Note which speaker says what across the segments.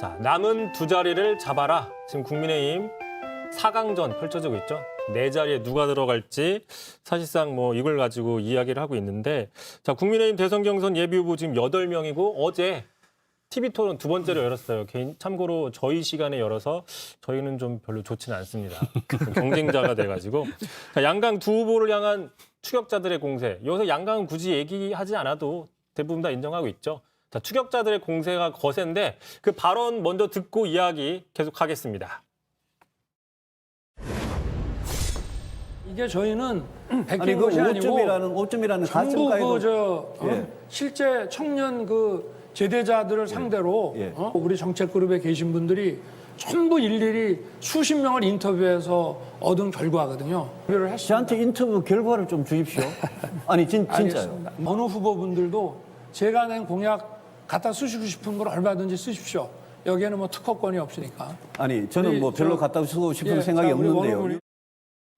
Speaker 1: 자, 남은 두 자리를 잡아라. 지금 국민의힘 4강전 펼쳐지고 있죠. 네 자리에 누가 들어갈지 사실상 뭐 이걸 가지고 이야기를 하고 있는데, 자, 국민의힘 대선 경선 예비 후보 지금 8명이고 어제 TV 토론 두 번째로 열었어요. 참고로 저희 시간에 열어서 저희는 좀 별로 좋지는 않습니다. 경쟁자가 돼가지고. 자, 양강 두 후보를 향한 추격자들의 공세. 여기서 양강은 굳이 얘기하지 않아도 대부분 다 인정하고 있죠. 자, 추격자들의 공세가 거센데 그 발언 먼저 듣고 이야기 계속하겠습니다.
Speaker 2: 이게 저희는 베낀
Speaker 3: 아니 그
Speaker 2: 것이 아니고
Speaker 3: 5점이라는
Speaker 2: 전부
Speaker 3: 가점가에도
Speaker 2: 그 실제 청년 그 제대자들을 상대로
Speaker 3: 예.
Speaker 2: 우리 정책 그룹에 계신 분들이 전부 일일이 수십 명을 인터뷰해서 얻은 결과거든요. 인터뷰를 했습니다.
Speaker 3: 저한테 인터뷰 결과를 좀 주십시오. 아니 진짜요.
Speaker 2: 알겠습니다. 어느 후보분들도 제가 낸 공약 갖다 쓰시고 싶은 걸 얼마든지 쓰십시오. 여기에는 뭐 특허권이 없으니까.
Speaker 3: 아니 저는 뭐 별로 갖다 쓰고 싶은 생각이
Speaker 2: 자, 우리
Speaker 3: 없는데요.
Speaker 2: 원후분이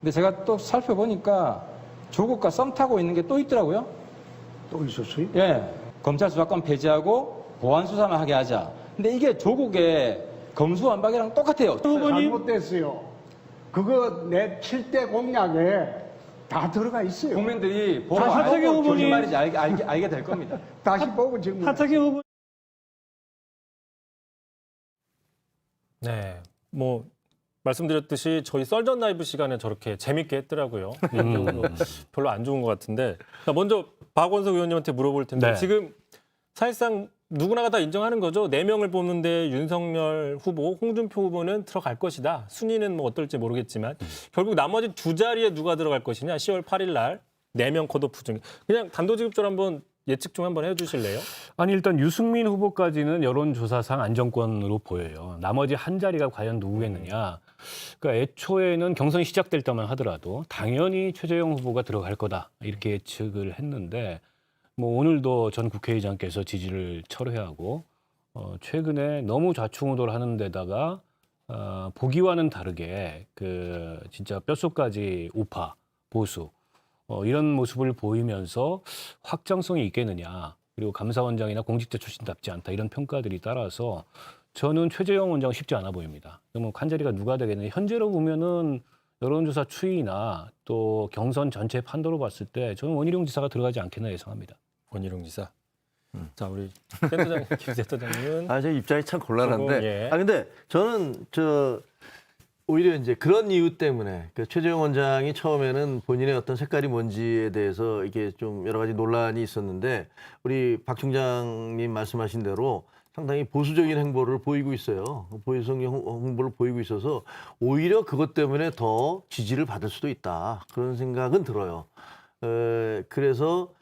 Speaker 4: 근데 제가 또 살펴보니까 조국과 썸 타고 있는 게 또 있더라고요.
Speaker 5: 또 있었어요?
Speaker 4: 예. 검찰 수사권 폐지하고 보안 수사만 하게 하자. 근데 이게 조국의 검수완박이랑 똑같아요.
Speaker 5: 잘못됐어요. 그거 내 7대 공약에 다 들어가 있어요.
Speaker 4: 국민들이 보고
Speaker 5: 하태경
Speaker 4: 알고
Speaker 5: 후보님.
Speaker 4: 무슨 말인지 알게 될 겁니다.
Speaker 5: 다시 보고 지금
Speaker 3: 하태경 후보
Speaker 1: 네, 뭐 말씀드렸듯이 저희 썰전 라이브 시간에 저렇게 재밌게 했더라고요. 별로 안 좋은 것 같은데. 자, 먼저 박원석 의원님한테 물어볼 텐데
Speaker 6: 네.
Speaker 1: 지금 사실상 누구나가 다 인정하는 거죠. 4명을 뽑는데 윤석열 후보, 홍준표 후보는 들어갈 것이다. 순위는 뭐 어떨지 모르겠지만 결국 나머지 두 자리에 누가 들어갈 것이냐. 10월 8일 날 4명 컷오프 중에 그냥 단도직입적으로 한번 예측 좀 한번 해주실래요?
Speaker 6: 아니 일단 유승민 후보까지는 여론조사상 안정권으로 보여요. 나머지 한 자리가 과연 누구겠느냐. 그러니까 애초에는 경선이 시작될 때만 하더라도 당연히 최재형 후보가 들어갈 거다 이렇게 예측을 했는데 뭐 오늘도 전 국회의장께서 지지를 철회하고 최근에 너무 좌충우돌 하는 데다가 보기와는 다르게 그 진짜 뼛속까지 우파 보수 이런 모습을 보이면서 확장성이 있겠느냐. 그리고 감사원장이나 공직자 출신답지 않다. 이런 평가들이 따라서 저는 최재형 원장 쉽지 않아 보입니다. 그러면 한 자리가 누가 되겠느냐. 현재로 보면은 여론조사 추이나 또 경선 전체 판도로 봤을 때 저는 원희룡 지사가 들어가지 않겠나 예상합니다.
Speaker 1: 원희룡 지사. 자, 우리 센터장, 김 센터장님은
Speaker 7: 제 입장이 참 곤란한데.
Speaker 1: 예.
Speaker 7: 근데 저는 오히려 이제 그런 이유 때문에 최재형 원장이 처음에는 본인의 어떤 색깔이 뭔지에 대해서 이게 좀 여러 가지 논란이 있었는데 우리 박 총장님 말씀하신 대로 상당히 보수적인 행보를 보이고 있어요. 보수적인 행보를 보이고 있어서 오히려 그것 때문에 더 지지를 받을 수도 있다. 그런 생각은 들어요. 그래서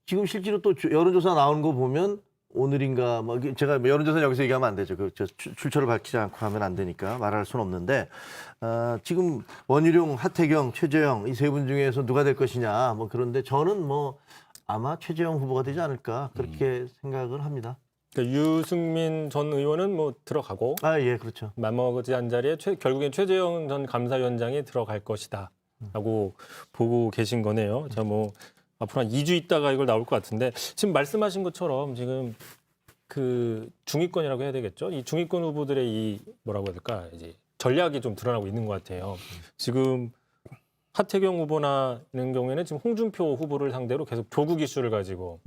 Speaker 7: 지금 실제로 또 여론조사 나오는 거 보면 오늘인가 뭐 제가 여론조사 여기서 얘기하면 안 되죠. 출처를 밝히지 않고 하면 안 되니까 말할 수는 없는데 지금 원희룡, 하태경, 최재형 이 세 분 중에서 누가 될 것이냐 뭐 그런데 저는 뭐 아마 최재형 후보가 되지 않을까 그렇게 생각을 합니다.
Speaker 1: 그러니까 유승민 전 의원은 뭐 들어가고
Speaker 7: 예, 그렇죠.
Speaker 1: 맞먹지 한 자리에 결국엔 최재형 전 감사위원장이 들어갈 것이다라고 보고 계신 거네요. 자, 뭐 앞으로 한 2주 있다가 이걸 나올 것 같은데 지금 말씀하신 것처럼 지금 그 중위권이라고 해야 되겠죠? 이 중위권 후보들의 이 뭐라고 해야 될까? 이제 전략이 좀 드러나고 있는 것 같아요. 지금 하태경 후보나 이런 경우에는 지금 홍준표 후보를 상대로 계속 조국 이슈를 가지고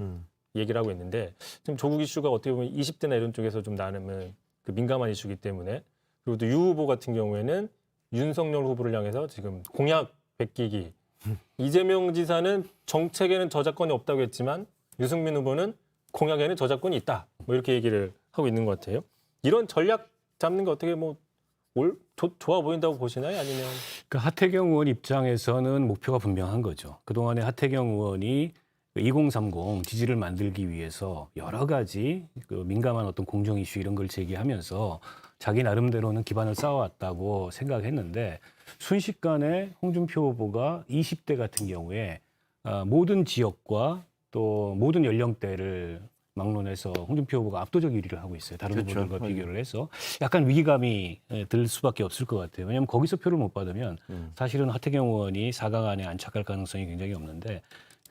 Speaker 1: 얘기를 하고 있는데 지금 조국 이슈가 어떻게 보면 20대나 이런 쪽에서 좀 나는 그 민감한 이슈이기 때문에 그리고 또 유 후보 같은 경우에는 윤석열 후보를 향해서 지금 공약 베끼기 이재명 지사는 정책에는 저작권이 없다고 했지만 유승민 후보는 공약에는 저작권이 있다. 뭐 이렇게 얘기를 하고 있는 것 같아요. 이런 전략 잡는 게 어떻게 뭐 좋아 보인다고 보시나요? 아니면
Speaker 6: 그 하태경 의원 입장에서는 목표가 분명한 거죠. 그동안에 하태경 의원이 2030 지지를 만들기 위해서 여러 가지 그 민감한 어떤 공정 이슈 이런 걸 제기하면서 자기 나름대로는 기반을 쌓아왔다고 생각했는데 순식간에 홍준표 후보가 20대 같은 경우에 모든 지역과 또 모든 연령대를 막론해서 홍준표 후보가 압도적 1위를 하고 있어요. 다른
Speaker 7: 그렇죠.
Speaker 6: 후보들과 비교를 해서 약간 위기감이 들 수밖에 없을 것 같아요. 왜냐하면 거기서 표를 못 받으면 사실은 하태경 의원이 4강 안에 안착할 가능성이 굉장히 없는데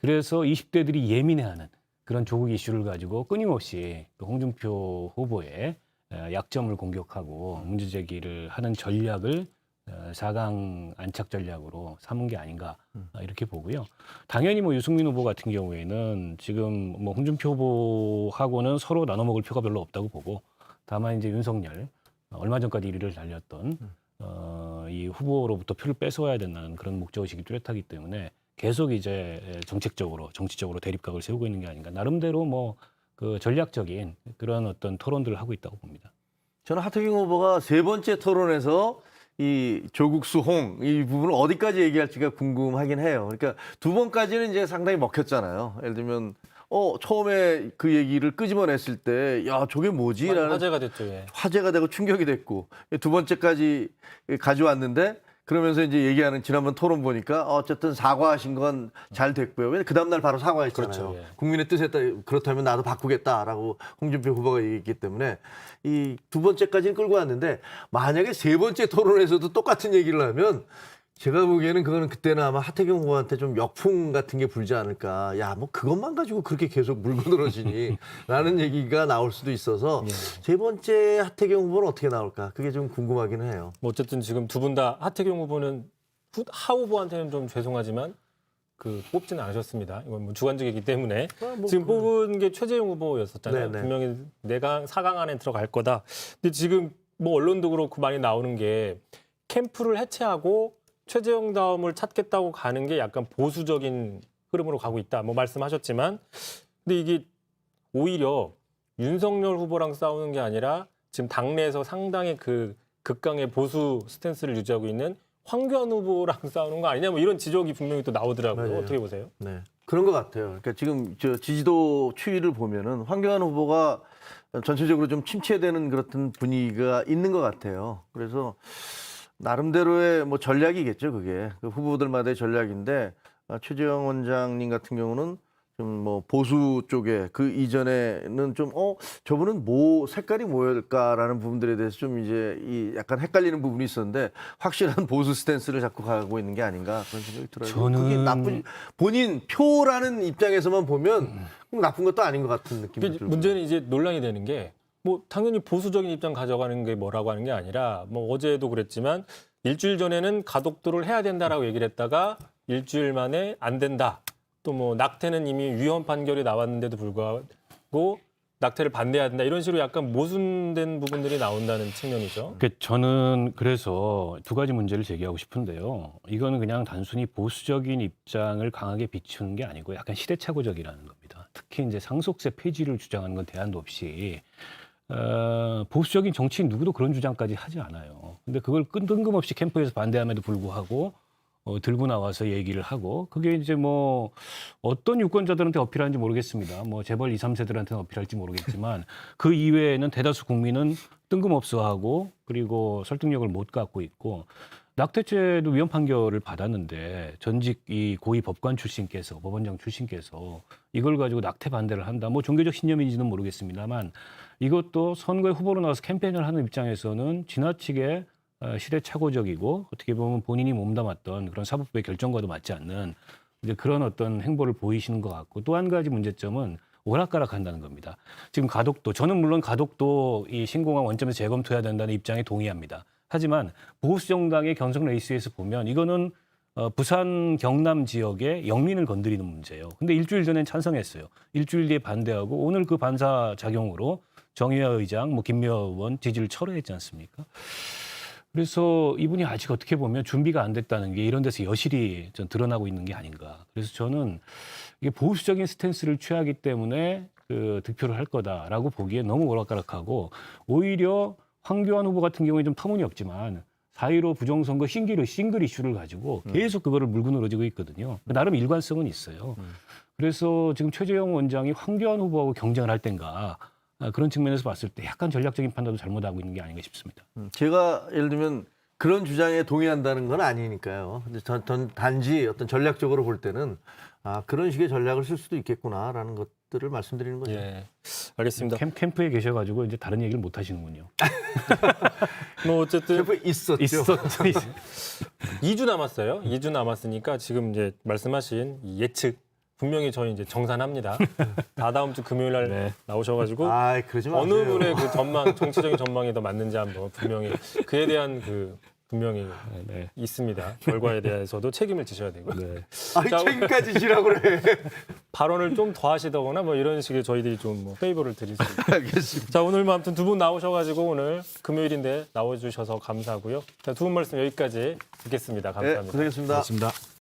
Speaker 6: 그래서 20대들이 예민해하는 그런 조국 이슈를 가지고 끊임없이 그 홍준표 후보의 약점을 공격하고 문제 제기를 하는 전략을 4강 안착 전략으로 삼은 게 아닌가 이렇게 보고요. 당연히 뭐 유승민 후보 같은 경우에는 지금 뭐 홍준표 후보하고는 서로 나눠 먹을 표가 별로 없다고 보고 다만 이제 윤석열 얼마 전까지 1위를 달렸던 이 후보로부터 표를 뺏어와야 된다는 그런 목적의식이 뚜렷하기 때문에 계속 이제 정책적으로 정치적으로 대립각을 세우고 있는 게 아닌가. 나름대로 뭐 그 전략적인 그런 어떤 토론들을 하고 있다고 봅니다.
Speaker 7: 저는 하태경 후보가 세 번째 토론에서 이 조국 수홍 이 부분을 어디까지 얘기할지가 궁금하긴 해요. 그러니까 두 번까지는 이제 상당히 먹혔잖아요. 예를 들면 처음에 그 얘기를 끄집어냈을 때 야 저게 뭐지라는
Speaker 1: 화제가 됐죠. 예.
Speaker 7: 화제가 되고 충격이 됐고 두 번째까지 가져왔는데 그러면서 이제 얘기하는 지난번 토론 보니까 어쨌든 사과하신 건 잘 됐고요. 왜냐면 그 다음날 바로 사과했잖아요.
Speaker 1: 그렇죠, 예.
Speaker 7: 국민의 뜻에 따라 그렇다면 나도 바꾸겠다라고 홍준표 후보가 얘기했기 때문에 이 두 번째까지는 끌고 왔는데 만약에 세 번째 토론에서도 똑같은 얘기를 하면 제가 보기에는 그거는 그때는 아마 하태경 후보한테 좀 역풍 같은 게 불지 않을까. 야, 뭐 그것만 가지고 그렇게 계속 물고 늘어지니 라는 얘기가 나올 수도 있어서 세 번째 하태경 후보는 어떻게 나올까. 그게 좀 궁금하긴 해요.
Speaker 1: 뭐 어쨌든 지금 두 분 다 하태경 후보는 하 후보한테는 좀 죄송하지만 그 뽑지는 않으셨습니다. 이건 뭐 주관적이기 때문에 지금 뽑은 게 최재형 후보였었잖아요.
Speaker 7: 네네.
Speaker 1: 분명히 내가 4강 안에 들어갈 거다. 근데 지금 뭐 언론도 그렇고 많이 나오는 게 캠프를 해체하고 최재형 다음을 찾겠다고 가는 게 약간 보수적인 흐름으로 가고 있다. 뭐 말씀하셨지만, 근데 이게 오히려 윤석열 후보랑 싸우는 게 아니라 지금 당내에서 상당히 그 극강의 보수 스탠스를 유지하고 있는 황교안 후보랑 싸우는 거 아니냐, 뭐 이런 지적이 분명히 또 나오더라고요.
Speaker 7: 맞아요.
Speaker 1: 어떻게 보세요?
Speaker 7: 네. 그런 것 같아요. 그러니까 지금 저 지지도 추이를 보면은 황교안 후보가 전체적으로 좀 침체되는 그런 분위기가 있는 것 같아요. 그래서 나름대로의 뭐 전략이겠죠, 그게. 그 후보들마다의 전략인데, 최재형 원장님 같은 경우는 좀 뭐 보수 쪽에 그 이전에는 좀, 저분은 뭐 색깔이 뭐일까라는 부분들에 대해서 좀 이제 이 약간 헷갈리는 부분이 있었는데, 확실한 보수 스탠스를 잡고 가고 있는 게 아닌가 그런 생각이 들어요. 그게 나쁜, 본인 표라는 입장에서만 보면 나쁜 것도 아닌 것 같은 느낌이 들고.
Speaker 1: 문제는 이제 논란이 되는 게 뭐 당연히 보수적인 입장 가져가는 게 뭐라고 하는 게 아니라 뭐 어제도 그랬지만 일주일 전에는 가덕도를 해야 된다라고 얘기를 했다가 일주일 만에 안 된다. 또 뭐 낙태는 이미 위헌 판결이 나왔는데도 불구하고 낙태를 반대해야 된다. 이런 식으로 약간 모순된 부분들이 나온다는 측면이죠.
Speaker 6: 저는 그래서 두 가지 문제를 제기하고 싶은데요. 이거는 그냥 단순히 보수적인 입장을 강하게 비추는 게 아니고 약간 시대착오적이라는 겁니다. 특히 이제 상속세 폐지를 주장하는 건 대안도 없이 보수적인 정치인 누구도 그런 주장까지 하지 않아요. 근데 그걸 뜬금없이 캠프에서 반대함에도 불구하고 들고 나와서 얘기를 하고 그게 이제 뭐 어떤 유권자들한테 어필하는지 모르겠습니다. 뭐 재벌 2, 3세들한테는 어필할지 모르겠지만 그 이외에는 대다수 국민은 뜬금없어하고 그리고 설득력을 못 갖고 있고 낙태죄도 위헌 판결을 받았는데 전직 이 고위 법관 출신께서 법원장 출신께서 이걸 가지고 낙태 반대를 한다. 뭐 종교적 신념인지는 모르겠습니다만 이것도 선거에 후보로 나와서 캠페인을 하는 입장에서는 지나치게 시대착오적이고 어떻게 보면 본인이 몸담았던 그런 사법부의 결정과도 맞지 않는 이제 그런 어떤 행보를 보이시는 것 같고 또 한 가지 문제점은 오락가락한다는 겁니다. 지금 가덕도 저는 물론 가덕도 이 신공항 원점에서 재검토해야 된다는 입장에 동의합니다. 하지만 보수 정당의 경선 레이스에서 보면 이거는 부산 경남 지역의 영민을 건드리는 문제예요. 근데 일주일 전엔 찬성했어요. 일주일 뒤에 반대하고 오늘 그 반사 작용으로 정의화 의장, 뭐 김미화 의원 지지를 철회했지 않습니까? 그래서 이분이 아직 어떻게 보면 준비가 안 됐다는 게 이런 데서 여실히 좀 드러나고 있는 게 아닌가. 그래서 저는 이게 보수적인 스탠스를 취하기 때문에 그 득표를 할 거다라고 보기에 너무 오락가락하고 오히려 황교안 후보 같은 경우에 좀 터무니없지만 4.15 부정선거 싱글 이슈를 가지고 계속 그거를 물고 늘어지고 있거든요. 나름 일관성은 있어요. 그래서 지금 최재형 원장이 황교안 후보하고 경쟁을 할 땐가 그런 측면에서 봤을 때 약간 전략적인 판단도 잘못하고 있는 게 아닌가 싶습니다.
Speaker 7: 제가 예를 들면 그런 주장에 동의한다는 건 아니니까요. 근데 전 단지 어떤 전략적으로 볼 때는 그런 식의 전략을 쓸 수도 있겠구나라는 것들을 말씀드리는 거죠.
Speaker 1: 예, 알겠습니다.
Speaker 6: 캠프에 계셔가지고 이제 다른 얘기를 못 하시는군요.
Speaker 1: 뭐 어쨌든
Speaker 7: 캠프에 있었죠.
Speaker 1: 2주 남았어요. 2주 남았으니까 지금 이제 말씀하신 이 예측 분명히 저희 이제 정산합니다. 다다음 주 금요일 날
Speaker 6: 네.
Speaker 1: 나오셔가지고
Speaker 7: 아, 그러지 마세요.
Speaker 1: 어느 분의 그 전망, 정치적인 전망이 더 맞는지 한번 분명히 그에 대한 그 분명히
Speaker 6: 네.
Speaker 1: 있습니다. 결과에 대해서도 책임을 지셔야 되고
Speaker 6: 네.
Speaker 7: 아니,
Speaker 1: 자,
Speaker 7: 책임까지 지라고 그래.
Speaker 1: 발언을 좀 더 하시더거나 뭐 이런 식의 저희들이 좀 뭐 페이버를 드릴 수 있습니다.
Speaker 7: 알겠습니다.
Speaker 1: 자, 오늘 뭐 아무튼 두 분 나오셔가지고 오늘 금요일인데 나와주셔서 감사하고요. 자, 두 분 말씀 여기까지 듣겠습니다.
Speaker 7: 네,
Speaker 1: 감사합니다.
Speaker 7: 고생했습니다.
Speaker 6: 고맙습니다.